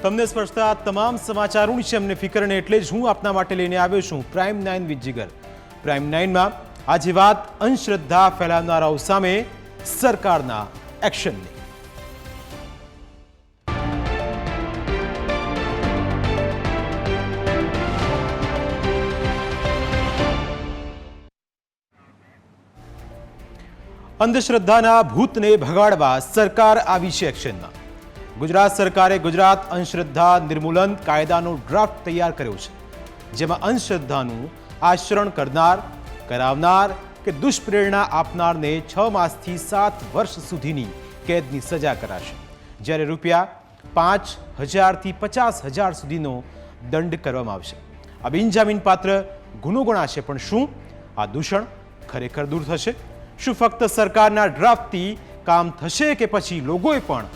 તમને સ્પર્શતા તમામ સમાચારોની છે અમને ફિકર અને એટલે જ હું આપના માટે લઈને આવ્યો છું પ્રાઇમ 9 વિથ જીગર। પ્રાઇમ 9માં આજે વાત અંધશ્રદ્ધા ફેલાવનારાઓ સામે સરકારના એક્શનની। અંધશ્રદ્ધાના ભૂતને ભગાડવા સરકાર આવી છે એક્શનમાં। ગુજરાત સરકારે ગુજરાત અંધશ્રદ્ધા નિર્મૂલન કાયદાનો ડ્રાફ્ટ તૈયાર કર્યો છે, જેમાં અંધશ્રદ્ધાનું આચરણ કરનાર, કરાવનાર કે દુષ્પ્રેરણા આપનારને 6 માસથી 7 વર્ષ સુધીની કેદની સજા કરાશે, જ્યારે ₹5,000 થી 50,000 સુધીનો દંડ કરવામાં આવશે। આ બિનજામીનપાત્ર ગુનો ગણાશે, પણ શું આ દૂષણ ખરેખર દૂર થશે? શું ફક્ત સરકારના ડ્રાફ્ટથી કામ થશે કે પછી લોકોએ પણ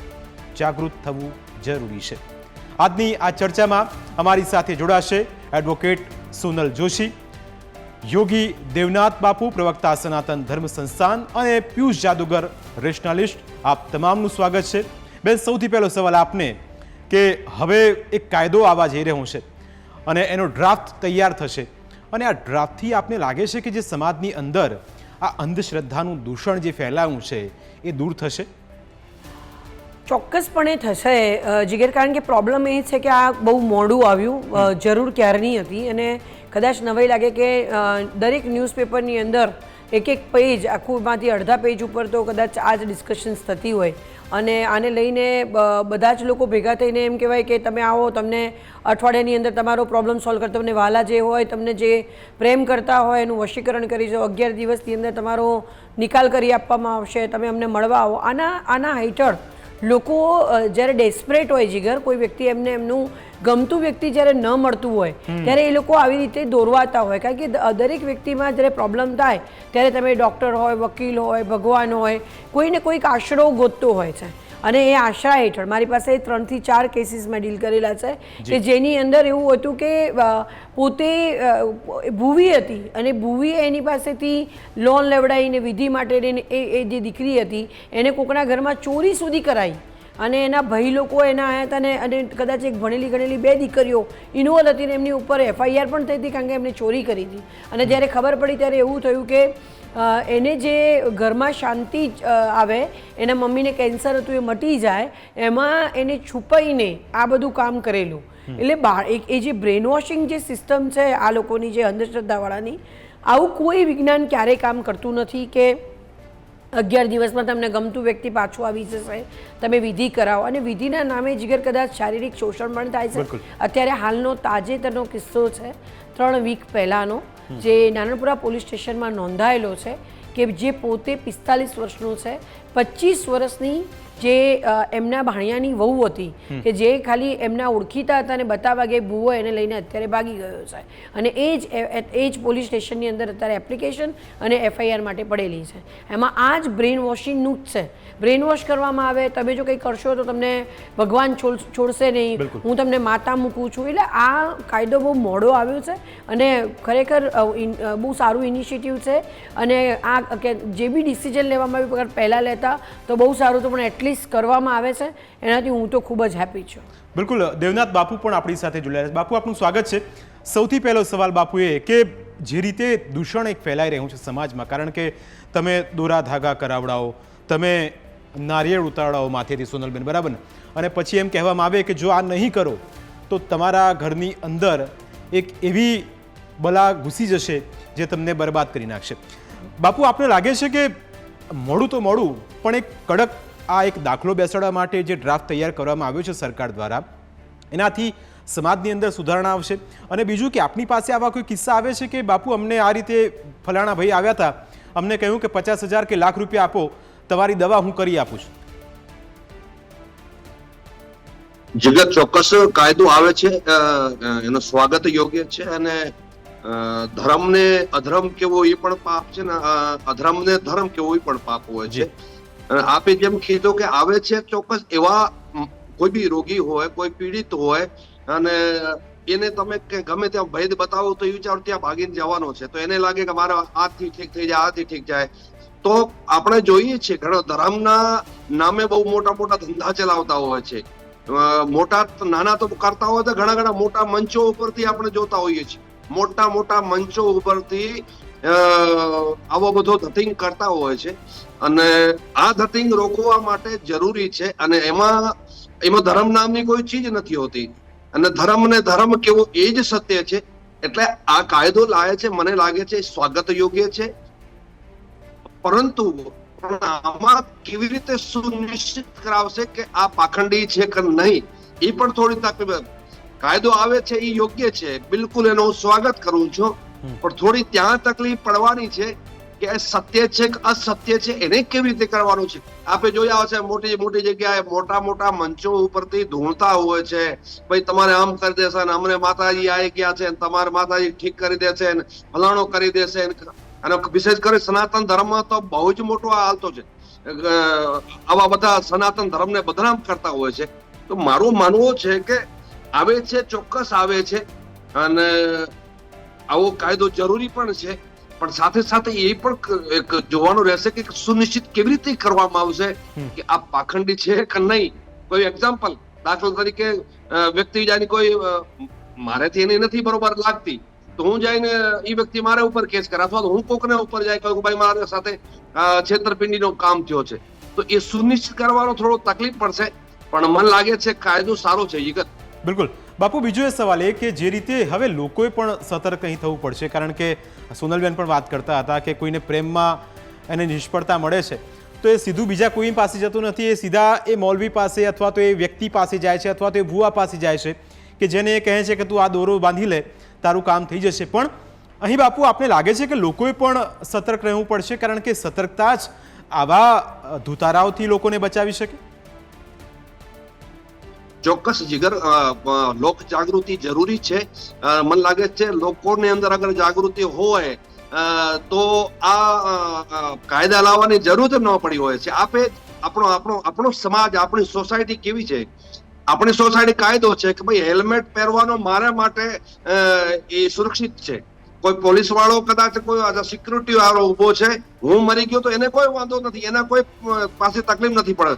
જાગૃત થવું જરૂરી છે? આજની આ ચર્ચામાં અમારી સાથે જોડાશે એડવોકેટ સોનલ જોશી, યોગી દેવનાથ બાપુ, પ્રવક્તા સનાતન ધર્મ સંસ્થાન, અને પિયુષ જાદુગર, રેશનાલિસ્ટ। આપ તમામનું સ્વાગત છે। બેન, સૌથી પહેલો સવાલ આપને કે હવે એક કાયદો આવવા જઈ રહ્યો છે અને એનો ડ્રાફ્ટ તૈયાર થશે, અને આ ડ્રાફ્ટથી આપને લાગે છે કે જે સમાજની અંદર આ અંધશ્રદ્ધાનું દૂષણ જે ફેલાયું છે એ દૂર થશે? ચોક્કસપણે થશે જીગર, કારણ કે પ્રોબ્લેમ એ છે કે આ બહુ મોડું આવ્યું, જરૂર ક્યારની હતી। અને કદાચ નવાઈ લાગે કે દરેક ન્યૂઝપેપરની અંદર એક પેજ આખુંમાંથી અડધા પેજ ઉપર તો કદાચ આ જ ડિસ્કશન્સ થતી હોય, અને આને લઈને બધા જ લોકો ભેગા થઈને એમ કહેવાય કે તમે આવો, તમને અઠવાડિયાની અંદર તમારો પ્રોબ્લેમ સોલ્વ કરતો, તમને વહાલા જે હોય, તમને જે પ્રેમ કરતા હોય એનું વશીકરણ કરીશું, 11 દિવસની અંદર તમારો નિકાલ કરી આપવામાં આવશે, તમે અમને મળવા આવો। આના હેઠળ લોકો જ્યારે ડેસ્પરેટ હોય જીગર, કોઈ વ્યક્તિ એમનું ગમતું વ્યક્તિ જ્યારે ન મળતું હોય ત્યારે એ લોકો આવી રીતે દોરવાતા હોય, કારણ કે દરેક વ્યક્તિમાં જ્યારે પ્રોબ્લેમ થાય ત્યારે તમે ડૉક્ટર હોય, વકીલ હોય, ભગવાન હોય, કોઈને કોઈક આશરો ગોતતો હોય છે। અને એ આશરા હેઠળ મારી પાસે 3 થી 4 કેસીસ મેં ડીલ કરેલા છે કે જેની અંદર એવું હતું કે પોતે ભૂવી હતી અને ભૂવીએ એની પાસેથી લોન લેવડાવીને વિધિ માટેની એ જે દીકરી હતી એને કોકના ઘરમાં ચોરી સુધી કરાવી, અને એના ભાઈ લોકો એના આવ્યા હતા, અને કદાચ એક ભણેલી ગણેલી 2 દીકરીઓ ઇન્વોલ્વ હતી, ને એમની ઉપર FIR પણ થઈ હતી કારણ કે એમને ચોરી કરી હતી। અને જ્યારે ખબર પડી ત્યારે એવું થયું કે એને જે ઘરમાં શાંતિ આવે, એના મમ્મીને કેન્સર હતું એ મટી જાય, એમાં એને છુપાઈને આ બધું કામ કરેલું। એટલે એ જે બ્રેન વોશિંગ જે સિસ્ટમ છે આ લોકોની, જે અંધશ્રદ્ધાવાળાની, આવું કોઈ વિજ્ઞાન ક્યારેય કામ કરતું નથી કે 11 દિવસમાં તમને ગમતું વ્યક્તિ પાછું આવી જશે, તમે વિધિ કરાવો। અને વિધિના નામે જીગર કદાચ શારીરિક શોષણ પણ થાય છે। અત્યારે હાલનો તાજેતરનો કિસ્સો છે 3 વીક પહેલાંનો, જે નારણપુરા પોલીસ સ્ટેશનમાં નોંધાયેલો છે, કે જે પોતે 45 વર્ષનો છે, 25 વર્ષની જે એમના ભાણિયાની વહુ હતી કે જે ખાલી એમના ઓળખીતા હતા અને બતાવવા ગઈ ભૂવો એને લઈને અત્યારે ભાગી ગયો છે, અને એ જ પોલીસ સ્ટેશનની અંદર અત્યારે એપ્લિકેશન અને FIR માટે પડેલી છે। એમાં આ જ બ્રેન વોશિંગનું જ છે। બ્રેન વોશ કરવામાં આવે, તમે જો કંઈ કરશો તો તમને ભગવાન છોડશે નહીં, હું તમને માતા મૂકું છું। એટલે આ કાયદો બહુ મોડો આવ્યો છે અને ખરેખર બહુ સારું ઇનિશિયેટિવ છે, અને આ જે બી ડિસિઝન લેવામાં આવ્યું પહેલાં લેતા તો બહુ સારું હતું, પણ એટલીસ્ટ કરવામાં આવે છે, એનાથી હું તો ખૂબ જ હેપી છું। બિલકુલ, દેવનાથ બાપુ પણ આપણી સાથે જોડાયા છે। બાપુ, આપનું સ્વાગત છે। સૌથી પહેલો સવાલ બાપુ એ કે જે રીતે દૂષણ એક ફેલાઈ રહ્યું છે સમાજમાં, કારણ કે તમે દોરા ધાગા કરાવડાવો, તમે નારિયેળ ઉતાવળાવો માથેથી, સોનલબેન, બરાબર ને? અને પછી એમ કહેવામાં આવે કે જો આ નહીં કરો તો તમારા ઘરની અંદર એક એવી બલા ઘૂસી જશે જે તમને બરબાદ કરી નાખશે। બાપુ, આપને લાગે છે કે મોડું તો મોડું, પણ એક કડક આ એક દાખલો બેસાડવા માટે જે ડ્રાફ્ટ તૈયાર કરવામાં આવ્યો છે સરકાર દ્વારા, એનાથી સમાજની અંદર સુધારણા આવશે? અને બીજું કે આપની પાસે આવા કોઈ કિસ્સા આવે છે કે બાપુ અમને આ રીતે ફલાણા ભાઈ આવ્યા હતા, અમને કહ્યું કે 50,000 કે લાખ રૂપિયા આપો, તમારી દવા હું કરી આપું છું? જગત ચોક્કસ કાયદો આવે છે, એનો સ્વાગત યોગ્ય છે, અને ધર્મને અધર્મ કેવો એ પણ પાપ છે ને અધર્મને ધર્મ કેવો એ પણ પાપ હોય છે। અને આપે જેમ કીધું કે આવે છે, ચોક્કસ એવા કોઈ બી રોગી હોય, કોઈ પીડિત હોય, અને એને તમે ગમે ત્યાં ભેદ બતાવો તો એ વિચાર ત્યાં ભાગીને જવાનો છે, તો એને લાગે કે મારા આથી ઠીક થઈ જાય, આથી ઠીક જાય, તો આપણે જોઈએ છીએ ઘણા ધર્મના નામે બહુ મોટા મોટા ધંધા ચલાવતા હોય છે મોટા નાના તો કરતા હોય તો ઘણા મોટા મંચો ઉપરથી આપણે જોતા હોઈએ છીએ, મોટા મંચો ઉપરથી આવો બધો ધતિંગ કરતા હોય છે. અને આ ધતિંગ રોકવા માટે જરૂરી છે. અને એમાં ધર્મ નામની કોઈ ચીજ નથી હોતી. અને ધર્મ કેવો એ જ સત્ય છે. એટલે આ કાયદો લાવે છે, મને લાગે છે સ્વાગત યોગ્ય છે. પરંતુ આમાં કેવી રીતે સુનિશ્ચિત કરાવશે કે આ પાખંડી છે કે નહીં, એ પણ થોડી તકલીફ. કાયદો આવે છે એ યોગ્ય છે, બિલકુલ એનું હું સ્વાગત કરું છું. પણ થોડી ત્યાં તકલીફ પડવાની છે કે સત્ય છે કે અસત્ય છે, એને કેવી રીતે કરવાનું છે. આપણે જોયા હશે મોટી જગ્યાએ મોટા મંચો ઉપરથી ધૂણતા હોય છે, ભાઈ તમારે આમ કરી દેશે ને અમને માતાજી આવી ગયા છે, તમારે માતાજી ઠીક કરી દેશે ને ફલાણો કરી દેશે. અને વિશેષ કરી સનાતન ધર્મ તો બહુ જ મોટો આ હાલતો છે. આવા બધા સનાતન ધર્મને બદનામ કરતા હોય છે. તો મારું માનવું છે કે આવે છે, ચોક્કસ આવે છે. અને આવો કાયદો જરૂરી પણ છે. પણ સાથે એ પણ એક જોવાનું રહેશે કે સુનિશ્ચિત કેવી રીતે કરવામાં આવશે કે આ પાખંડી છે કે નહીં. કોઈ એક્ઝામ્પલ, દાખલા તરીકે વ્યક્તિ જાની કોઈ મારેથી એની નથી બરોબર લાગતી તો હું જઈને એ વ્યક્તિ મારા ઉપર કેસ કરે, અથવા તો હું કોકને ઉપર જાય કહું ભાઈ મારા સાથે છેતરપિંડીનો કામ થયો છે. તો એ સુનિશ્ચિત કરવાનો થોડો તકલીફ પડશે. પણ મને લાગે છે કાયદો સારો છે. જીગર બિલકુલ. બાપુ, બીજો એ સવાલ એ કે જે રીતે હવે લોકોએ પણ સતર્ક અહીં થવું પડશે, કારણ કે સોનલબેન પણ વાત કરતા હતા કે કોઈને પ્રેમમાં એને નિષ્ફળતા મળે છે તો એ સીધું બીજા કોઈ પાસે જતું નથી, એ સીધા એ મૌલવી પાસે અથવા તો એ વ્યક્તિ પાસે જાય છે, અથવા તો એ ભુવા પાસે જાય છે કે જેને એ કહે છે કે તું આ દોરો બાંધી લે, તારું કામ થઈ જશે. પણ અહીં બાપુ આપને લાગે છે કે લોકોએ પણ સતર્ક રહેવું પડશે, કારણ કે સતર્કતા જ આવા ધુતારાઓથી લોકોને બચાવી શકે. ચોક્કસ જીગર, લોક જાગૃતિ જરૂરી છે. મને લાગે છે લોકોની અંદર અગર જાગૃતિ હોય તો આ કાયદા લાવવાની જરૂર જ ન પડી હોય છે. આપણો સમાજ, આપણી સોસાયટી કેવી છે? આપણી સોસાયટી કાયદો છે કે ભાઈ હેલ્મેટ પહેરવાનો મારા માટે એ સુરક્ષિત છે. કોઈ પોલીસ વાળો કદાચ કોઈ સિક્યુરિટી વાળો ઉભો છે, હું મરી ગયો તો એને કોઈ વાંધો નથી, એના કોઈ પાસે તકલીફ નથી પડે.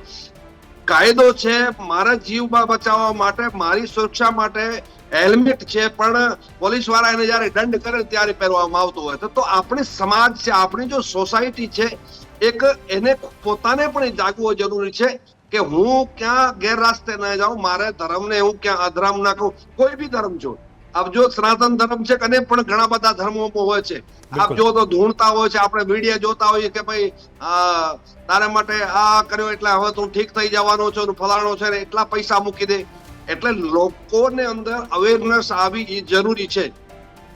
કાયદો છે મારા જીવ બચાવવા માટે, મારી સુરક્ષા માટે હેલ્મેટ છે. પણ પોલીસ વાળા એને જયારે દંડ કરે ત્યારે પહેરવામાં આવતો હોય તો આપણી સમાજ છે, આપણી જો સોસાયટી છે, એક એને પોતાને પણ જાગવું જરૂરી છે કે હું ક્યાં ગેરરાસ્તે ન જાઉં, મારે ધર્મને હું ક્યાં અધર્મ ના કહું. કોઈ બી ધર્મ છો, આપ જો સનાતન ધર્મ છે અને પણ ઘણા બધા ધર્મો હોય છે. આપ જો તો ધૂણતા હોય છે, આપણે વિડીયો જોતા હોઈએ કે ભાઈ તારા માટે આ કર્યો એટલે હવે તું ઠીક થઈ જવાનો છો, ફલાણો છે ને એટલા પૈસા મૂકી દે. એટલે લોકોને અંદર અવેરનેસ આવી જરૂરી છે.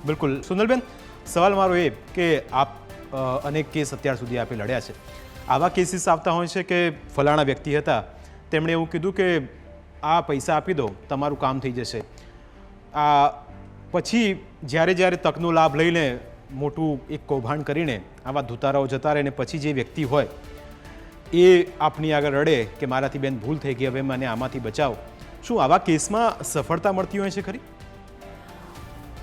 બિલકુલ. સુંદરબેન, સવાલ મારો એ કે આપ અનેક કેસ અત્યાર સુધી આપે લડ્યા છે, આવા કેસીસ આવતા હોય છે કે ફલાણા વ્યક્તિ હતા, તેમણે એવું કીધું કે આ પૈસા આપી દો, તમારું કામ થઈ જશે. પછી જ્યારે તકનો લાભ લઈને મોટું એક કૌભાંડ કરીને આવા ધુતારાઓ જતા રહે ને પછી જે વ્યક્તિ હોય એ આપની આગળ રડે કે મારાથી બેન ભૂલ થઈ ગઈ, હવે મને આમાંથી બચાવો. શું આવા કેસમાં સફળતા મળતી હોય છે ખરી?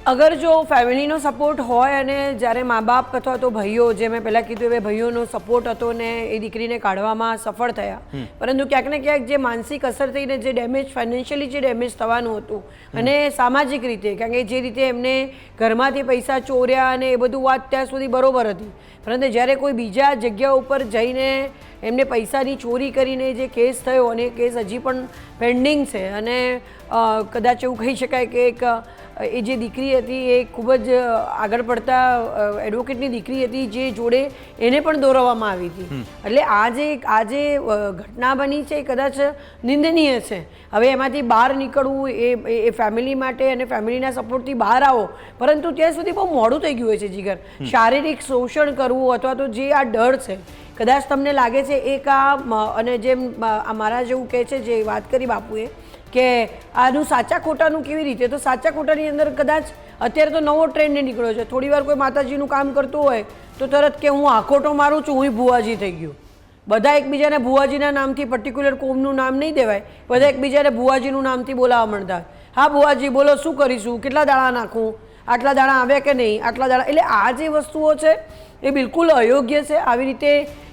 અગર જો ફેમિલીનો સપોર્ટ હોય અને જ્યારે મા બાપ અથવા તો ભાઈઓ, જે મેં પહેલાં કીધું એ ભાઈઓનો સપોર્ટ હતો ને એ દીકરીને કાઢવામાં સફળ થયા, પરંતુ ક્યાંક ને ક્યાંક જે માનસિક અસર થઈને જે ડેમેજ, ફાઇનાન્શિયલી જે ડેમેજ થવાનું હતું અને સામાજિક રીતે, કારણ કે જે રીતે એમને ઘરમાંથી પૈસા ચોર્યા અને એ બધું વાત ત્યાં સુધી બરોબર હતી, પરંતુ જ્યારે કોઈ બીજા જગ્યા ઉપર જઈને એમને પૈસાની ચોરી કરીને જે કેસ થયો અને એ કેસ હજી પણ પેન્ડિંગ છે અને કદાચ એવું કહી શકાય કે એક એ જે દીકરી હતી એ ખૂબ જ આગળ પડતા એડવોકેટની દીકરી હતી, જે જોડે એને પણ દોરવામાં આવી હતી. એટલે આ જે ઘટના બની છે એ કદાચ નિંદનીય છે. હવે એમાંથી બહાર નીકળવું એ ફેમિલી માટે અને ફેમિલીના સપોર્ટથી બહાર આવો, પરંતુ ત્યાં સુધી બહુ મોડું થઈ ગયું હોય છે જીગર. શારીરિક શોષણ કરવું અથવા તો જે આ ડર છે, કદાચ તમને લાગે છે એક અને જેમ મારા જેવું કહે છે, જે વાત કરી બાપુએ કે આનું સાચા ખોટાનું કેવી રીતે, તો સાચા ખોટાની અંદર કદાચ અત્યારે તો નવો ટ્રેન્ડ નીકળ્યો છે. થોડી વાર કોઈ માતાજીનું કામ કરતું હોય તો તરત કે હું આખોટો મારું છું, હું ભુવાજી થઈ ગયું. બધા એકબીજાને ભુવાજીના નામથી, પર્ટિક્યુલર કોમનું નામ નહીં દેવાય, બધા એકબીજાને ભુવાજીનું નામથી બોલાવવા માંડતા. હા ભુવાજી બોલો, શું કરીશું, કેટલા દાણા નાખું, આટલા દાણા આવ્યા કે નહીં, આટલા દાણા. એટલે આ જે વસ્તુઓ છે એ બિલકુલ અયોગ્ય છે. આવી રીતે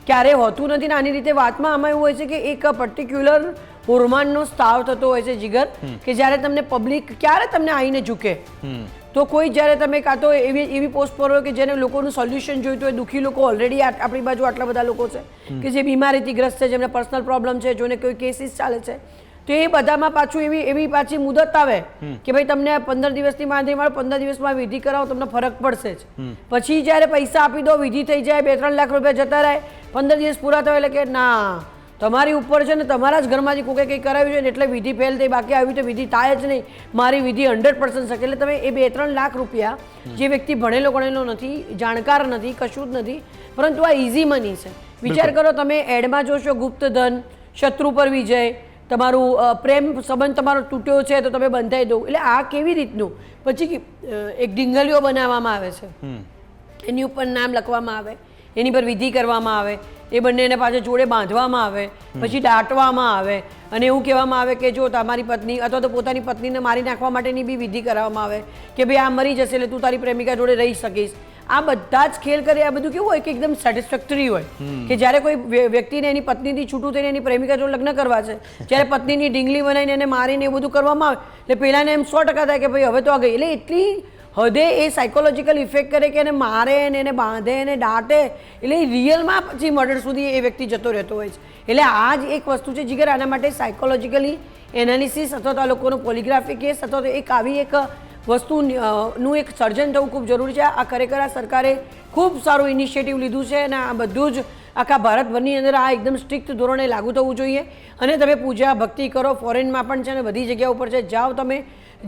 ક્યારેય હોતું નથી ને આની રીતે વાતમાં આમાં એવું હોય છે કે એક પર્ટિક્યુલર હોર્મોનનો સ્ત્રાવ થતો હોય છે જીગર, કે જ્યારે તમને પબ્લિક ક્યારે તમને આવીને ઝૂકે. તો કોઈ જ્યારે તમે કાં તો એવી પોસ્ટ પર હોય કે જેને લોકોનું સોલ્યુશન જોઈતું હોય, દુઃખી લોકો ઓલરેડી આપણી બાજુ આટલા બધા લોકો છે કે જે બીમારીથી ગ્રસ્ત છે, જેમને પર્સનલ પ્રોબ્લેમ છે, જોને કોઈ કેસીસ ચાલે છે, તો એ બધામાં પાછું એવી પાછી મુદત આવે કે ભાઈ તમને 15 દિવસની માંદગી મળે, 15 દિવસમાં વિધિ કરાવો, તમને ફરક પડશે જ. પછી જ્યારે પૈસા આપી દો, વિધિ થઈ જાય, 2-3 લાખ રૂપિયા જતા રહે, 15 દિવસ પૂરા થયા એટલે કે ના, તમારી ઉપર છે ને તમારા જ ઘરમાંથી કોકે કંઈ કરાવ્યું છે ને એટલે વિધિ ફેલ થઈ, બાકી આવી તો વિધિ થાય જ નહીં, મારી વિધિ 100% શકે. એટલે તમે એ 2-3 લાખ રૂપિયા, જે વ્યક્તિ ભણેલો ગણેલો નથી, જાણકાર નથી, કશું જ નથી, પરંતુ આ ઇઝી મની છે. વિચાર કરો, તમે એડમાં જોશો ગુપ્ત ધન, શત્રુ પર વિજય, તમારું પ્રેમ સંબંધ તમારો તૂટ્યો છે તો તમે બંધાઈ દો. એટલે આ કેવી રીતનું? પછી એક ડીંગલીઓ બનાવવામાં આવે છે, એની ઉપર નામ લખવામાં આવે, એની પર વિધિ કરવામાં આવે, એ બંનેને પાછળ જોડે બાંધવામાં આવે, પછી દાટવામાં આવે અને એવું કહેવામાં આવે કે જો તમારી પત્ની અથવા તો પોતાની પત્નીને મારી નાખવા માટેની બી વિધિ કરાવવામાં આવે કે ભાઈ આ મરી જશે એટલે તું તારી પ્રેમિકા જોડે રહી શકીશ. આ બધા જ ખેલ કરે. આ બધું કેવું હોય કે એકદમ સેટિસ્ફેક્ટરી હોય કે જ્યારે કોઈ વ્યક્તિને એની પત્નીથી છૂટું થઈને એની પ્રેમિકા જોડે લગ્ન કરવા છે, જ્યારે પત્નીની ડીંગલી બનાવીને એને મારીને એવું બધું કરવામાં આવે એટલે પેલાને એમ 100% થાય કે ભાઈ હવે તો આ ગઈ. એટલે એટલી હદે એ સાયકોલોજીકલ ઇફેક્ટ કરે કે એને મારે ને એને બાંધે એને દાટે, એટલે રિયલમાં પછી મર્ડર સુધી એ વ્યક્તિ જતો રહેતો હોય છે. એટલે આ જ એક વસ્તુ છે જીગર. આના માટે સાયકોલોજીકલી એનાલિસિસ અથવા તો આ લોકોનો પોલિગ્રાફી કેસ અથવા તો એક આવી એક વસ્તુનું એક સર્જન થવું ખૂબ જરૂરી છે. આ ખરેખર આ સરકારે ખૂબ સારું ઇનિશિયેટિવ લીધું છે અને આ બધું જ આખા ભારતભરની અંદર આ એકદમ સ્ટ્રિક્ટ ધોરણે લાગુ થવું જોઈએ. અને તમે પૂજા ભક્તિ કરો, ફોરેનમાં પણ છે અને બધી જગ્યા ઉપર છે, જાઓ તમે.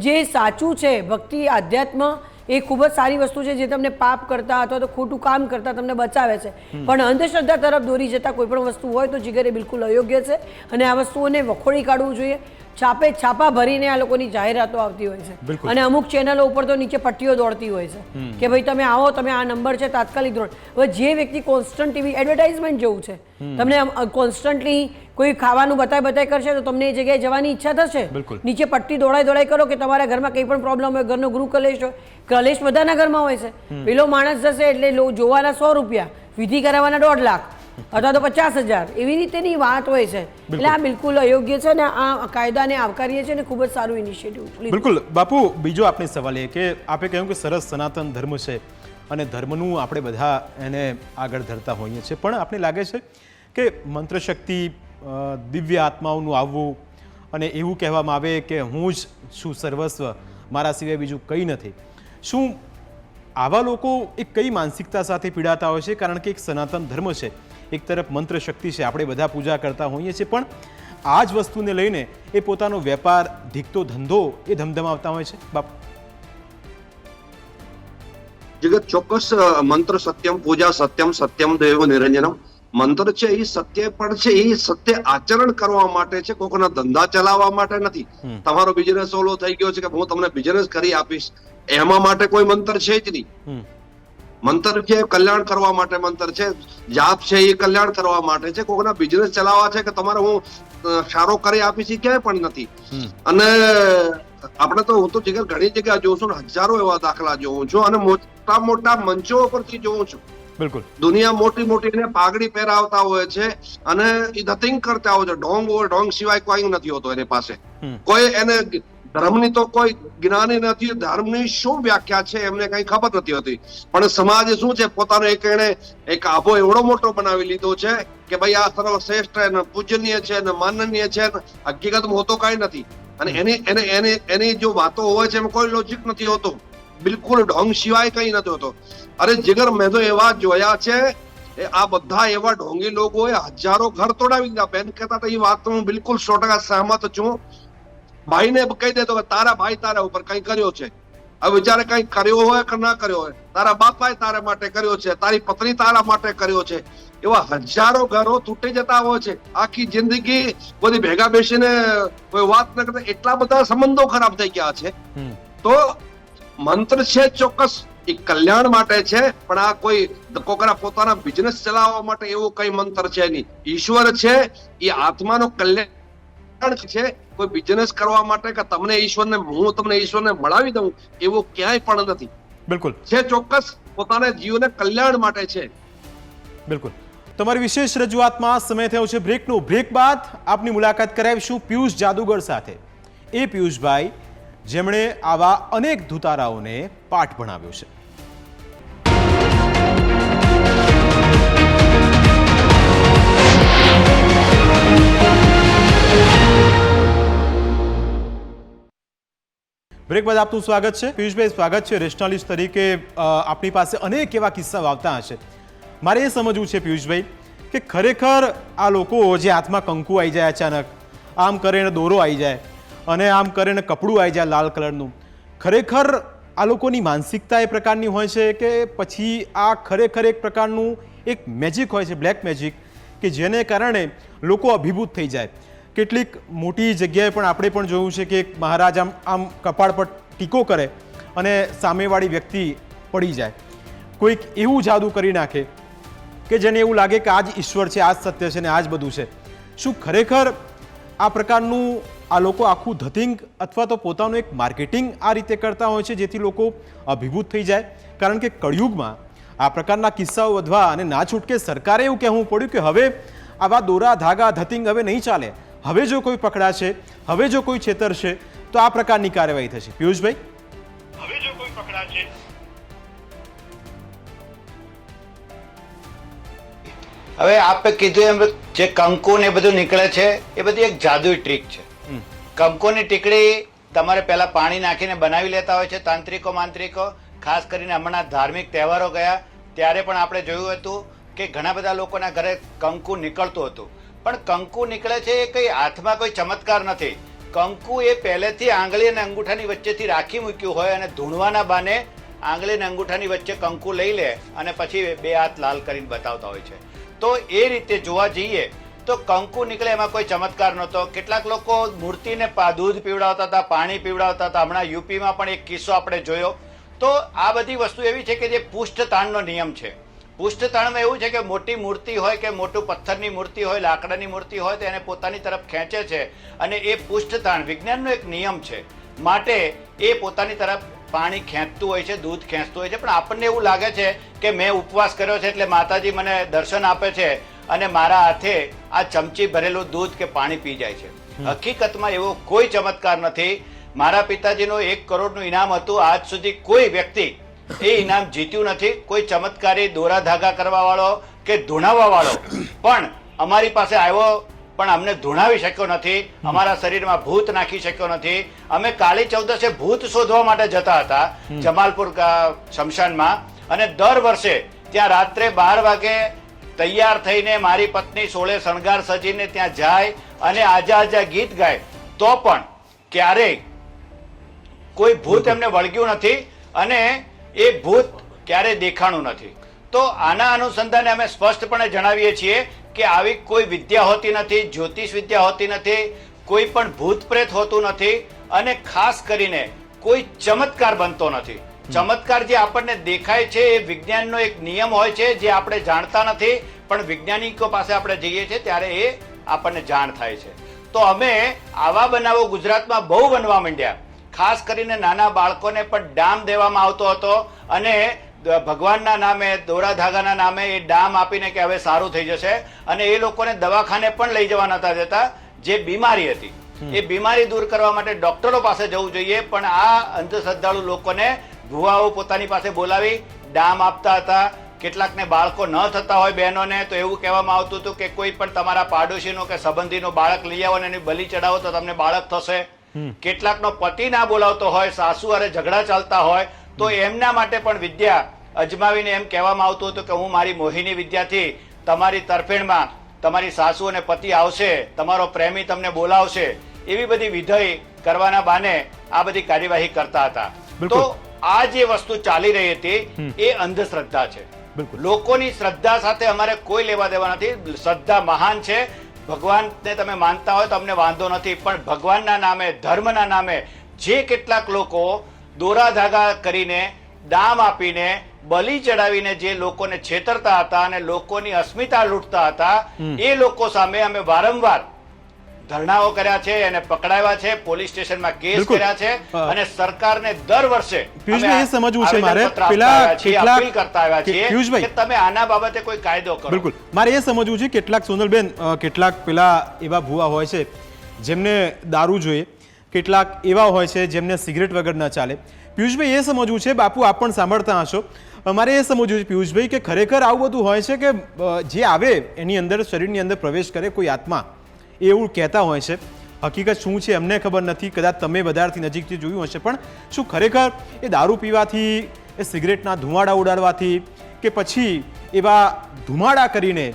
જે સાચું છે ભક્તિ આધ્યાત્મ એ ખૂબ જ સારી વસ્તુ છે, જે તમને પાપ કરતા અથવા તો ખોટું કામ કરતા તમને બચાવે છે. પણ અંધશ્રદ્ધા તરફ દોરી જતા કોઈ પણ વસ્તુ હોય તો જીગર એ બિલકુલ અયોગ્ય છે અને આ વસ્તુઓને વખોડી કાઢવું જોઈએ. છાપા ભરીને આ લોકોની જાહેરાતો આવતી હોય છે અને અમુક ચેનલો ઉપર તો નીચે પટ્ટીઓ દોડતી હોય છે કે ભાઈ તમે આવો, તમે આ નંબર છે તાત્કાલિક ધોરણ. હવે જે વ્યક્તિ કોન્સ્ટન્ટ ટીવી એડવર્ટાઇઝમેન્ટ જેવું છે, તમને કોન્સ્ટન્ટલી કોઈ ખાવાનું બતાય કરશે તો તમને એ જગ્યાએ જવાની ઈચ્છા થશે. નીચે પટ્ટી દોડાઈ કરો કે તમારા ઘરમાં કંઈ પણ પ્રોબ્લેમ હોય, ઘરનો ગૃહ કલેશ હોય, કલેશ બધાના ઘરમાં હોય છે. પેલો માણસ જશે એટલે જોવાના 100 રૂપિયા, વિધિ કરાવવાના 1.5 લાખ અથવા તો 50,000, એવી રીતેની વાત હોય છે. એટલે આ બિલકુલ અયોગ્ય છે ને આ કાયદાને આવકારીએ છીએ ને ખૂબ જ સારું ઇનિશિયેટિવ. બિલકુલ બાપુ, બીજો આપણે સવાલ એ કે આપે કહ્યું કે સરસ સનાતન ધર્મ છે અને ધર્મનું આપણે બધા એને આગળ ધરતા હોઈએ છીએ, પણ આપણે લાગે છે કે મંત્ર શક્તિ, દિવ્ય આત્માઓનું આવવું અને એવું કહેવામાં આવે કે હું જ છું સર્વસ્વ, મારા સિવાય બીજું કંઈ નથી. શું આવા લોકો એક કઈ માનસિકતા સાથે પીડાતા હોય છે? કારણ કે એક સનાતન ધર્મ છે, એક તરફ મંત્ર શક્તિ છે, આપણે બધા પૂજા કરતા હોઈએ છીએ, પણ આ જ વસ્તુને લઈને એ પોતાનો વેપાર, ધીકતો ધંધો એ ધમધમાવતા હોય છે. બાપુ જગત ચોક્કસ મંત્ર સત્યમ, પૂજા સત્યમ, સત્યમ દેવ નિરંજનમ. મંત્ર છે એ સત્ય પણ છે, એ સત્ય આચરણ કરવા માટે છે, કોઈના ધંધા ચલાવવા માટે નથી. તમારો બિઝનેસ ઓલો થઈ ગયો છે કે હું તમને બિઝનેસ કરી આપીશ, એમાં માટે કોઈ મંત્ર છે જ નહીં. મંત્ર છે કલ્યાણ કરવા માટે મંત્ર છે, જાપ છે એ કલ્યાણ કરવા માટે છે, કોઈના બિઝનેસ ચલાવવા છે કે તમારે હું સારો કરી આપીશ એ ક્યાંય પણ નથી. અને આપણે તો હું તો જીગર ઘણી જગ્યા જોઉં છું, હજારો એવા દાખલા જોઉં છું અને મોટા મોટા મંચો પરથી જોઉં છું. બિલકુલ દુનિયા મોટી ને પાઘડી પહેરાવતા હોય છે અને એ નથિંગ કરતા હોય છે. ઢોંગ હોય, ઢોંગ સિવાય કોઈ નથી હોતો એની પાસે. કોઈ એને ધર્મની તો કોઈ જ્ઞાની નથી, ધર્મની શું વ્યાખ્યા છે એમને કઈ ખબર નથી હોતી. પણ સમાજ શું છે, પોતાનો એને એક આભો એવડો મોટો બનાવી લીધો છે કે ભાઈ આ સર્વશ્રેષ્ઠ ને પૂજનીય છે ને માનનીય છે. હકીકતમાં હોતો કઈ નથી. અને એની જો વાતો હોય છે એમાં કોઈ લોજિક નથી હોતો, બિલકુલ ઢોંગ સિવાય કઈ નથી હોતો. અરે જીગર, મેં તો એવા જોયા છે, આ બધા એવા ઢોંગી લોકોએ હજારો ઘર તોડાવી દીધા. બેન કહેતા એ વાત હું બિલકુલ 100% સહમત છું. ભાઈને કહી દેતો કે તારા ભાઈ તારા ઉપર કઈ કર્યો છે. હવે વિચારે કઈ કર્યો હોય કે ના કર્યો હોય, તારા બાપાએ તારા માટે કર્યો છે, તારી પત્ની તારા માટે કર્યો છે, એવા હજારો ઘરો તૂટી જતા હોય છે. આખી જિંદગી બધી ભેગા બેસીને કોઈ વાત ન કરતા એટલા બધા સંબંધો ખરાબ થઈ ગયા છે. તો મંત્ર છે ચોક્કસ એ કલ્યાણ માટે છે, પણ આ કોઈ કોકરા પોતાના બિઝનેસ ચલાવવા માટે એવું કઈ મંત્ર છે નહીં. ઈશ્વર છે એ આત્માનો કલ્યાણ છે, કોઈ બિઝનેસ કરવા માટે કે તમને ઈશ્વરને હું તમને ઈશ્વરને મળાવી દઉં એવું ક્યાંય પણ નથી. બિલકુલ છે ચોક્કસ પોતાના જીવને કલ્યાણ માટે છે. બિલકુલ તમારી વિશેષ રજૂઆતમાં સમય થયો છે બ્રેકનો. બ્રેક બાદ આપની મુલાકાત કરાવીશું પિયુષ જાદુગર સાથે. એ પિયુષભાઈ જેમણે આવા અનેક ધુતારાઓને પાઠ ભણાવ્યો છે. બ્રેક બાદ આપનું સ્વાગત છે. પિયુષભાઈ, સ્વાગત છે. રેશનાલિસ્ટ તરીકે આપણી પાસે અનેક એવા કિસ્સાઓ આવતા હશે. મારે એ સમજવું છે પિયુષભાઈ કે ખરેખર આ લોકો જે હાથમાં કંકુ આવી જાય, અચાનક આમ કરીને દોરો આવી જાય અને આમ કરીને કપડું આવી જાય લાલ કલરનું, ખરેખર આ લોકોની માનસિકતા એ પ્રકારની હોય છે કે પછી આ ખરેખર એક પ્રકારનું એક મેજિક હોય છે, બ્લેક મેજિક, કે જેને કારણે લોકો અભિભૂત થઈ જાય? કેટલીક મોટી જગ્યાએ પણ આપણે પણ જોયું છે કે એક મહારાજ આમ કપાળ પર ટીકો કરે અને સામેવાળી વ્યક્તિ પડી જાય. કોઈક એવું જાદુ કરી નાખે કે જેને એવું લાગે કે આ જ ઈશ્વર છે, આ જ સત્ય છે ને આ જ બધું છે. શું ખરેખર આ પ્રકારનું આ લોકો આખું ધતિંગ અથવા તો પોતાનું એક માર્કેટિંગ આ રીતે કરતા હોય છે જેથી લોકો અભિભૂત થઈ જાય? કારણ કે કળિયુગમાં આ પ્રકારના કિસ્સાઓ વધવા અને ના છૂટકે સરકારે એવું કહેવું પડ્યું કે હવે આવા દોરા ધાગા ધતિંગ હવે નહીં ચાલે. હવે જો કોઈ પકડાશે, હવે જો કોઈ છેતરશે તો આ પ્રકારની કાર્યવાહી થશે. પિયુષભાઈ, હવે જો કોઈ પકડાશે. હવે આપે કીધું એમ જે કંકુ ને બધું નીકળે છે એ બધી એક જાદુઈ ટ્રીક છે. કંકુની ટીકડી તમારે પહેલા પાણી નાખીને બનાવી લેતા હોય છે તાંત્રિકો માંત્રિકો. ખાસ કરીને હમણાં ધાર્મિક તહેવારો ગયા ત્યારે પણ આપણે જોયું હતું કે ઘણા બધા લોકોના ઘરે કંકુ નીકળતું હતું. પણ કંકુ નીકળે છે એ કઈ હાથમાં કોઈ ચમત્કાર નથી. કંકુ એ પહેલેથી આંગળી અને અંગૂઠાની વચ્ચેથી રાખી મૂક્યું હોય અને ધૂણવાના બાને આંગળી અને અંગૂઠાની વચ્ચે કંકુ લઈ લે અને પછી બે હાથ લાલ કરીને બતાવતા હોય છે. તો એ રીતે જોવા જઈએ તો કંકુ નીકળે એમાં કોઈ ચમત્કાર નહોતો. કેટલાક લોકો મૂર્તિને દૂધ પીવડાવતા હતા, પાણી પીવડાવતા હતા. હમણાં યુપીમાં પણ એક કિસ્સો આપણે જોયો. તો આ બધી વસ્તુ એવી છે કે જે પુષ્ઠતાણનો નિયમ છે. પુષ્ઠતાણમાં એવું છે કે મોટી મૂર્તિ હોય કે મોટું પથ્થરની મૂર્તિ હોય, લાકડાની મૂર્તિ હોય તો એને પોતાની તરફ ખેંચે છે અને એ પુષ્ઠતાણ વિજ્ઞાનનો એક નિયમ છે. માટે એ પોતાની તરફ પાણી ખેંચતું હોય છે, દૂધ ખેંચતું હોય છે. પણ આપણને એવું લાગે છે કે મેં ઉપવાસ કર્યો છે એટલે માતાજી મને દર્શન આપે છે અને મારા હાથે આ ચમચી ભરેલું દૂધ કે પાણી પી જાય છે. હકીકતમાં એવો કોઈ ચમત્કાર નથી. મારા પિતાજીનું 1 કરોડનું ઇનામ હતું. આજ સુધી કોઈ વ્યક્તિ એ ઇનામ જીત્યું નથી. કોઈ ચમત્કારી દોરા ધાગા કરવા વાળો કે ધૂણાવવા વાળો પણ અમારી પાસે આવ્યો પણ અમને ધૂણાવી શક્યો નથી. અમારા શરીરમાં ભૂત નાખી શક્યો નથી. અમે કાળી ચૌદસે ભૂત શોધવા માટે જતા હતા જમાલપુર શમશાનમાં અને દર વર્ષે ત્યાં રાત્રે 12 વાગે તૈયાર થઈને મારી પત્ની સોળે શણગાર સજીને ત્યાં જાય અને આજા આજા ગીત ગાય તો પણ ક્યારેય કોઈ ભૂત એમને વળગ્યું નથી અને એ ભૂત ક્યારેય દેખાણું નથી. તો આના અનુસંધાને અમે સ્પષ્ટપણે જણાવીએ છીએ કે આવી કોઈ વિદ્યા હોતી નથી, જ્યોતિષ વિદ્યા હોતી નથી, કોઈ પણ ભૂત પ્રેત હોતું નથી અને ખાસ કરીને કોઈ ચમત્કાર બનતો નથી. ચમત્કાર જે આપણને દેખાય છે એ વિજ્ઞાનનો એક નિયમ હોય છે જે આપણે જાણતા નથી પણ વૈજ્ઞાનિકો પાસે આપણે જઈએ છીએ ત્યારે એ આપણને જાણ થાય છે. તો અમે આવા બનાવો ગુજરાતમાં બહુ બનવા માંડ્યા. ખાસ કરીને નાના બાળકોને પણ ડામ દેવામાં આવતો હતો અને ભગવાનના નામે, દોરા ધાગાના નામે એ ડામ આપીને કે હવે સારું થઈ જશે અને એ લોકોને દવાખાને પણ લઈ જવા નતા દેતા. જે બીમારી હતી એ બીમારી દૂર કરવા માટે ડોક્ટરો પાસે જવું જોઈએ પણ આ અંધશ્રદ્ધાળુ લોકોને ભુવાઓ પોતાની પાસે બોલાવી ડામ આપતા હતા. કેટલાકને બાળકો ન થતા હોય બહેનોને તો એવું કહેવામાં આવતું હતું કે કોઈ પણ તમારા પાડોશીનો કે સંબંધીનો બાળક લઈ આવો અને એની બલિ ચડાવો તો તમને બાળક થશે. કેટલાકનો પતિ ના બોલાવતો હોય, સાસુ અરે ઝઘડા ચાલતા હોય તો એમના માટે પણ વિદ્યા અજમાવીને એમ કહેવામાં આવતું હતું કે હું મારી મોહિની વિદ્યાથી તમારી તરફેણમાં તમારી સાસુ અને પતિ આવશે, તમારો પ્રેમી તમને બોલાવશે. એવી બધી વિધય કરવાના બાને આ બધી કાર્યવાહી કરતા હતા. તો આ જે વસ્તુ ચાલી રહી હતી એ અંધશ્રદ્ધા છે. લોકોની શ્રદ્ધા સાથે અમારે કોઈ લેવા દેવા નથી. શ્રદ્ધા મહાન છે. ભગવાનને તમે માનતા હોય તો અમને વાંધો નથી પણ ભગવાનના નામે, ધર્મના નામે જે કેટલાક લોકો દોરા ધાગા કરીને, ડામ આપીને, બલિ ચડાવીને જે લોકોને છેતરતા હતા અને લોકોની અસ્મિતા લૂંટતા હતા એ લોકો સામે અમે વારંવાર ધરણાઓ કર્યા છે, એને પકડાવ્યા છે, પોલીસ સ્ટેશનમાં કેસ બિલકુલ. કર્યા છે અને સરકારને દર વર્ષે પિયુષભાઈ, એ સમજવું છે મારે, આવેદનપત્ર આપતા પેલા આવ્યા છીએ, કેટલાક- અપીલ કરતા આવ્યા છીએ પિયુષભાઈ. કે તમે આના બાબતે કોઈ કાયદો કરો. બિલકુલ, મારે એ સમજવું છે કેટલાક સોનલબેન કેટલાક પેલા એવા ભૂવા હોય છે જેમને દારૂ જોઈએ, કેટલાક એવા હોય છે જેમને સિગરેટ વગર ન ચાલે. પિયુષભાઈ, એ સમજવું છે, બાપુ આપ પણ સાંભળતા હશો, મારે એ સમજવું છે પિયુષભાઈ કે ખરેખર આવું બધું હોય છે કે જે આવે એની અંદર, શરીરની અંદર પ્રવેશ કરે કોઈ આત્મા, એ એવું કહેતા હોય છે. હકીકત શું છે અમને ખબર નથી, કદાચ તમે વધારેથી નજીકથી જોયું હશે, પણ શું ખરેખર એ દારૂ પીવાથી, એ સિગરેટના ધુમાડા ઉડાડવાથી કે પછી એવા ધુમાડા કરીને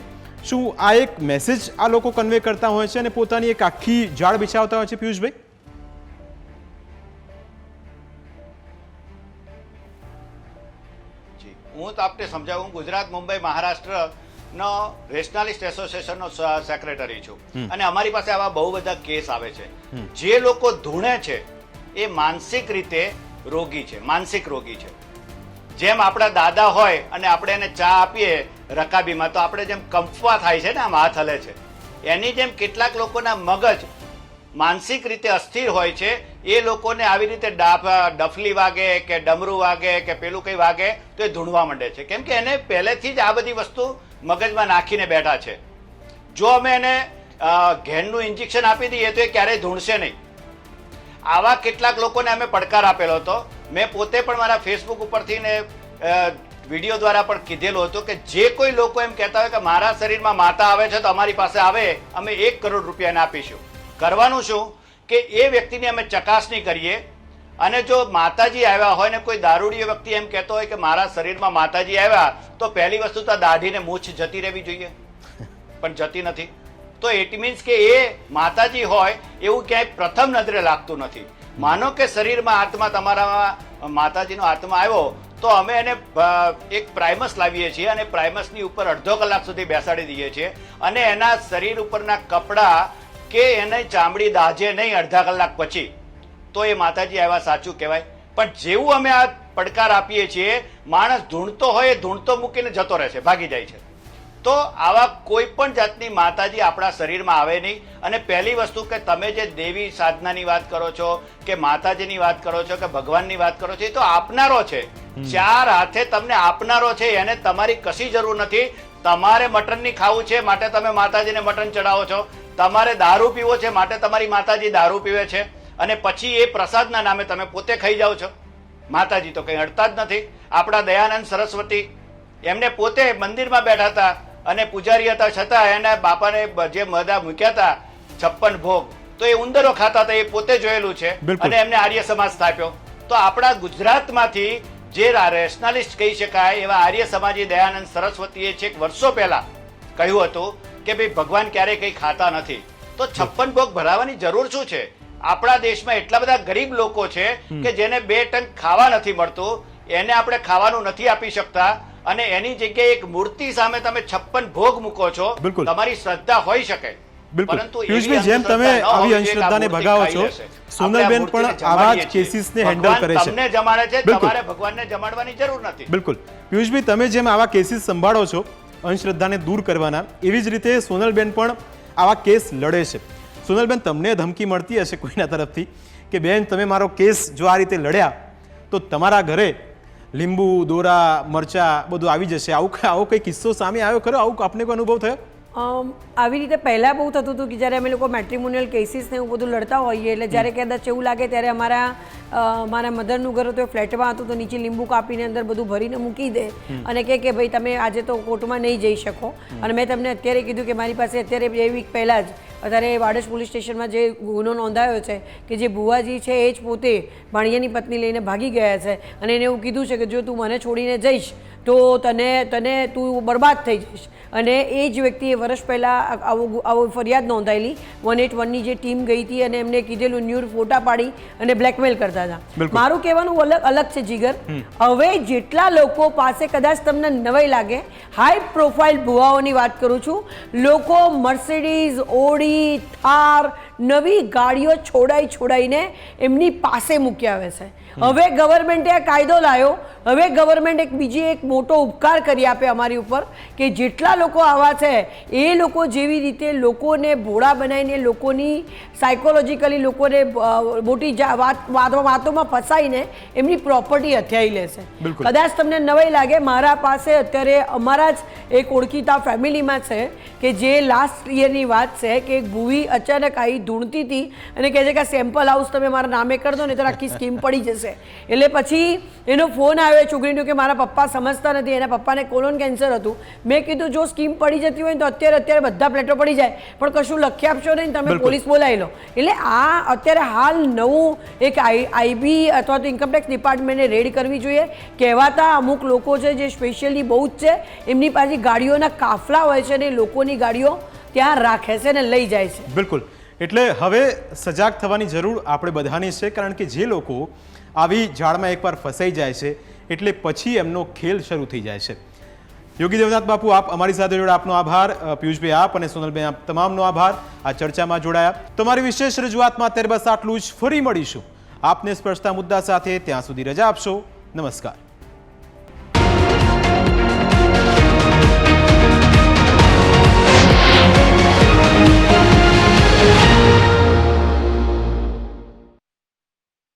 શું આ એક મેસેજ આ લોકો કન્વે કરતા હોય છે અને પોતાની એક આખી જાળ બિછાવતા હોય છે? પિયુષભાઈ, જી, હું તો આપને સમજાવું. ગુજરાત, મુંબઈ, મહારાષ્ટ્રનો રેશનાલિસ્ટ એસોસિએશનનો સેક્રેટરી છું અને અમારી પાસે આવા બહુ બધા કેસ આવે છે. જે લોકો ધૂણે છે એ માનસિક રીતે રોગી છે, માનસિક રોગી છે. જેમ આપણા દાદા હોય અને આપણે એને ચા આપીએ રકાબીમાં, તો આપણે જેમ કંપવા થાય છે ને, આમ હાથ હલે છે, એની જેમ કેટલાક લોકોના મગજ માનસિક રીતે અસ્થિર હોય છે. એ લોકોને આવી રીતે ડફલી વાગે કે ડમરું વાગે કે પેલું કંઈ વાગે તો એ ધૂણવા માંડે છે, કેમ કે એને પહેલેથી જ આ બધી વસ્તુ મગજમાં નાખીને બેઠા છે. જો અમે એને ઘેનનું ઇન્જેક્શન આપી દઈએ તો એ ક્યારેય ધૂણશે નહીં. આવા કેટલાક લોકોને અમે પડકાર આપેલો હતો. મેં પોતે પણ મારા ફેસબુક ઉપરથી ને વિડીયો દ્વારા પણ કીધેલું હતું કે જે કોઈ લોકો એમ કહેતા હોય કે મારા શરીરમાં માતા આવે છે તો અમારી પાસે આવે, અમે 1 કરોડ રૂપિયાને આપીશું. કરવાનું શું કે એ વ્યક્તિની અમે ચકાસણી કરીએ અને જો માતાજી આવ્યા હોય ને કોઈ દારૂડિયો વ્યક્તિ એમ કહેતો હોય કે મારા શરીરમાં માતાજી આવ્યા, તો પહેલી વસ્તુ તો દાઢીને મૂછ જતી રહેવી જોઈએ, પણ જતી નથી. તો ઇટ મીન્સ કે એ માતાજી હોય એવું ક્યાંય પ્રથમ નજરે લાગતું નથી. માનો કે શરીરમાં આત્મા, તમારા માતાજીનો આત્મા આવ્યો, તો અમે એને એક પ્રાઇમસ લાવીએ છીએ અને પ્રાઇમસની ઉપર અડધો કલાક સુધી બેસાડી દઈએ છીએ અને એના શરીર ઉપરના કપડાં કે એને ચામડી દાજે નહીં અડધા કલાક પછી, તો એ માતાજી આવ્યા સાચું કહેવાય. પણ જેવું અમે આ પડકાર આપીએ છીએ, માણસ ધૂણતો હોય એ ધૂણતો મૂકીને જતો રહે છે, ભાગી જાય છે. તો આવા કોઈ પણ જાતની માતાજી આપણા શરીરમાં આવે નહીં. અને પહેલી વસ્તુ કે તમે જે દેવી સાધનાની વાત કરો છો કે માતાજીની વાત કરો છો કે ભગવાનની વાત કરો છો, એ તો આપનારો છે, 4 હાથે તમને આપનારો છે, એને તમારી કશી જરૂર નથી. તમારે મટનની ખાવું છે માટે તમે માતાજીને મટન ચડાવો છો, તમારે દારૂ પીવો છે માટે તમારી માતાજી દારૂ પીવે છે અને પછી એ પ્રસાદના નામે તમે પોતે ખાઈ જાઓ છો. માતાજી તો કંઈ અડતા જ નથી. આપણા દયાનંદ સરસ્વતી એમને પોતે મંદિરમાં બેઠા હતા અને પૂજારી હતા, છતાં એના બાપાને જે મદા મૂક્યા હતા 56 ભોગ, તો એ ઉંદરો ખાતા હતા, એ પોતે જોયેલું છે અને એમને આર્ય સમાજ સ્થાપ્યો. તો આપણા ગુજરાતમાંથી જે રેશનાલિસ્ટ કહી શકાય એવા આર્ય સમાજી દયાનંદ સરસ્વતીએ છેક વર્ષો પહેલા કહ્યું હતું કે ભાઈ ભગવાન ક્યારેય કંઈ ખાતા નથી, તો 56 ભોગ ભરાવાની જરૂર શું છે? આપણા દેશમાં એટલા બધા ગરીબ લોકો છે કે જેને 2 ટંક ખાવા નથી મળતું, એને આપણે ખાવાનું નથી આપી શકતા અને એની જગ્યાએ એક મૂર્તિ સામે તમે 56 ભોગ મૂકો છો. તમારી શ્રદ્ધા હોઈ શકે, પરંતુ પિયુષભાઈ, જેમ તમે આવી અંધશ્રદ્ધાને ભગાવો છો, સોનલબેન પણ આવા જ કેસીસને હેન્ડલ કરે છે. તમને જમાડે છે, તમારે ભગવાનને જમાડવાની જરૂર નથી. બિલકુલ પિયુષભાઈ, તમે જેમ આવા કેસીસ સંભાળો છો અંધશ્રદ્ધાને દૂર કરવાના, એવી જ રીતે સોનલબેન પણ આવા કેસ લડે છે. સોનલબેન, તમને ધમકી મળતી હશે કોઈના તરફથી કે બેન તમે મારો કેસ જો આ રીતે લડ્યા તો તમારા ઘરે લીંબુ, દોરા, મરચા બધું આવી જશે, આવો કઈ કિસ્સો સામે આવ્યો ખરો? આવું આપને કોઈ અનુભવ થયો? આવી રીતે પહેલાં બહુ થતું હતું કે જ્યારે અમે લોકો મેટ્રિમોનિયલ કેસીસને એવું બધું લડતા હોઈએ, એટલે જ્યારે કદાચ એવું લાગે ત્યારે મારા મધરનું ઘર હતું, ફ્લેટમાં હતું, તો નીચે લીંબુ કાપીને અંદર બધું ભરીને મૂકી દે અને કહે કે ભાઈ તમે આજે તો કોર્ટમાં નહીં જઈ શકો. અને મેં તમને અત્યારે કીધું કે મારી પાસે અત્યારે 2 વીક પહેલાં જ અત્યારે વાડજ પોલીસ સ્ટેશનમાં જે ગુનો નોંધાયો છે કે જે ભુવાજી છે એ જ પોતે ભાણિયાની પત્ની લઈને ભાગી ગયા છે અને એને એવું કીધું છે કે જો તું મને છોડીને જઈશ તો તું બરબાદ થઈ જઈશ. અને એ જ વ્યક્તિએ વર્ષ પહેલાં આવો ફરિયાદ નોંધાયેલી. 181ની જે ટીમ ગઈ હતી અને એમને કીધેલું ન્યૂડ ફોટા પાડી અને બ્લેકમેલ કરતા હતા. મારું કહેવાનું અલગ છે જીગર. હવે જેટલા લોકો પાસે કદાચ તમને નવાઈ લાગે, હાઈ પ્રોફાઇલ ભુવાઓની વાત કરું છું, લોકો મર્સિડીઝ, ઓડી, થાર, નવી ગાડીઓ છોડાઈને એમની પાસે મૂકી આવે છે. હવે ગવર્મેન્ટે આ કાયદો લાવ્યો, હવે ગવર્મેન્ટ એક મોટો ઉપકાર કરી આપે અમારી ઉપર કે જેટલા લોકો આવા છે એ લોકો જેવી રીતે લોકોને ભોળા બનાવીને લોકોની સાયકોલોજીકલી લોકોને મોટી વાતોમાં ફસાઈને એમની પ્રોપર્ટી હથિયાઈ લેશે. બિલકુલ. કદાચ તમને નવાઈ લાગે, મારા પાસે અત્યારે અમારા જ એક ઓળખીતા ફેમિલીમાં છે કે જે લાસ્ટ યરની વાત છે કે એક ભૂવી અચાનક આવી ધૂણતી હતી અને કહે છે કે સેમ્પલ હાઉસ તમે મારા નામે કરી દો ને તો આખી સ્કીમ પડી જશે. એટલે પછી એનો ફોન આવ્યો છોકરીનો કે મારા પપ્પા સમજતા નથી, એના પપ્પાને કોલોન કેન્સર હતું. મેં કીધું જો સ્કીમ પડી જતી હોય તો અત્યારે બધા પ્લેટો પડી જાય, પણ કશું લખી આપશો નહીં, તમે પોલીસ બોલાવી લો. એટલે આ અત્યારે હાલ નવું એક આઈબી અથવા તો ઇન્કમટેક્સ ડિપાર્ટમેન્ટે રેડ કરવી જોઈએ. કહેવાતા અમુક લોકો છે જે સ્પેશિયલી બહુ જ છે, એમની પાસે ગાડીઓના કાફલા હોય છે ને લોકોની ગાડીઓ ત્યાં રાખે છે ને લઈ જાય છે. બિલકુલ. એટલે હવે સજાગ થવાની જરૂર આપણે બધાની છે, કારણ કે જે લોકો આવી જાળમાં એકવાર ફસાઈ જાય છે એટલે પછી એમનો ખેલ શરૂ થઈ જાય છે. યોગી દેવનાથ બાપુ, આપ અમારી સાથે જોડા, આપનો આભાર. પિયુષભાઈ આપ અને સોનલભાઈ આપ તમામનો આભાર આ ચર્ચામાં જોડાયા. તમારી વિશેષ રજૂઆતમાં અત્યારે બસ આટલું જ. ફરી મળીશું આપને સ્પર્શતા મુદ્દા સાથે. ત્યાં સુધી રજા આપશો. નમસ્કાર.